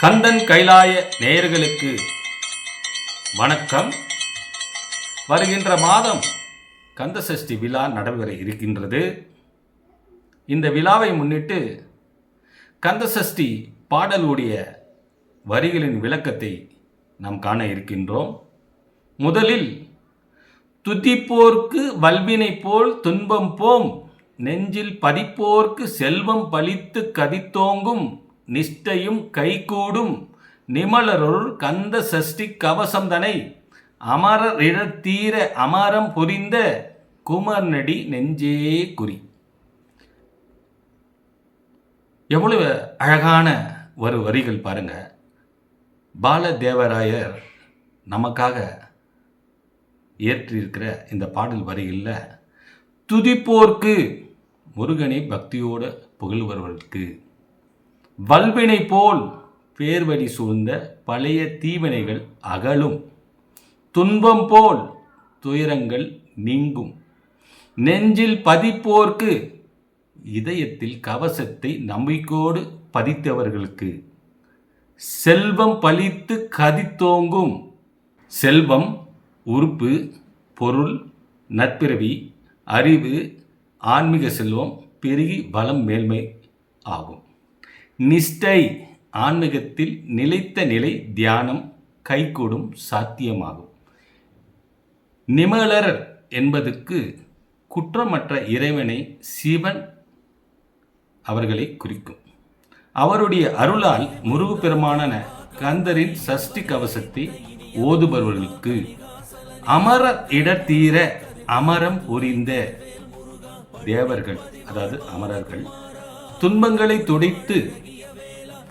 கந்தன் கைலாய நேயர்களுக்கு வணக்கம். வருகின்ற மாதம் கந்த சஷ்டி விழா நடைபெற இருக்கின்றது. இந்த விழாவை முன்னிட்டு கந்த சஷ்டி பாடலுடைய வரிகளின் விளக்கத்தை நாம் காண இருக்கின்றோம். முதலில் துதிப்போர்க்கு வல்வினை போல் துன்பம் போம், நெஞ்சில் பதிப்போர்க்கு செல்வம் பலித்து கதித்தோங்கும், நிஷ்டையும் கைகூடும் நிமலருள் கந்த சஷ்டி கவசம்தனை அமரரிடர் தீர அமரம் புரிந்த குமர்நடி நெஞ்சே குறி. எவ்வளவு அழகான ஒரு வரிகள் பாருங்க. பாலதேவராயர் நமக்காக இயற்றியிருக்கிற இந்த பாடல் வரிகளில் துதிப்போர்க்கு, முருகனை பக்தியோடு புகழ்வர்களுக்கு, வல்வினை போல் பேர்வழி சூழ்ந்த பழைய தீவினைகள் அகலும், துன்பம் போல் துயரங்கள் நீங்கும், நெஞ்சில் பதிப்போர்க்கு, இதயத்தில் கவசத்தை நம்பிக்கையோடு பதித்தவர்களுக்கு, செல்வம் பலித்து கதித்தோங்கும். செல்வம், உறுப்பு, பொருள், நற்பிறவி, அறிவு, ஆன்மீக செல்வம் பெருகி பலம் மேன்மை ஆகும். நிஷ்டை, ஆன்மீகத்தில் நிலைத்த நிலை, தியானம் கைகூடும், சாத்தியமாகும். நிமலர் என்பதற்கு குற்றமற்ற இறைவனை சிவன் அவர்களை குறிக்கும். அவருடைய அருளால் முருகப்பெருமான கந்தரின் சஷ்டி கவசத்தை ஓதுபவர்களுக்கு அமரர் இடத்தீர அமரம் புரிந்த தேவர்கள், அதாவது அமரர்கள், துன்பங்களை துடைத்து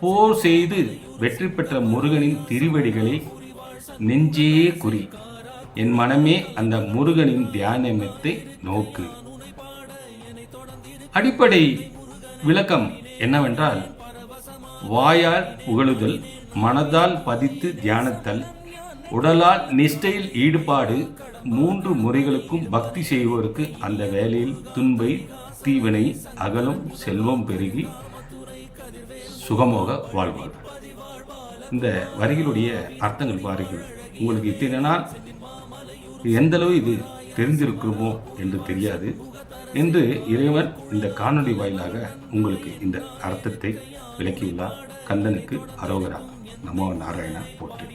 போர் செய்து வெற்றி பெற்ற முருகனின் திருவடிகளை நெஞ்சே குறி. என் மனமே அந்த முருகனின் தியானத்தை நோக்கு. அடிப்படை விளக்கம் என்னவென்றால், வாயால் புகழுதல், மனதால் பதித்து தியானத்தல், உடலால் நிஷ்டையில் ஈடுபாடு, 3 முறைகளுக்கும் பக்தி செய்வோருக்கு அந்த வேலையில் துன்பை தீவினை அகலும், செல்வம் பெருகி சுகமோக வாழ்வார். இந்த வரிகளுடைய அர்த்தங்கள் பாருங்கள். உங்களுக்கு இத்தனை நாள் எந்தளவு இது தெரிந்திருக்கிறோமோ என்று தெரியாது என்று இறைவன் இந்த காணொளி வாயிலாக உங்களுக்கு இந்த அர்த்தத்தை விளக்கியுள்ளார். கந்தனுக்கு அரோகரா, நமோ நாராயணா போற்றி.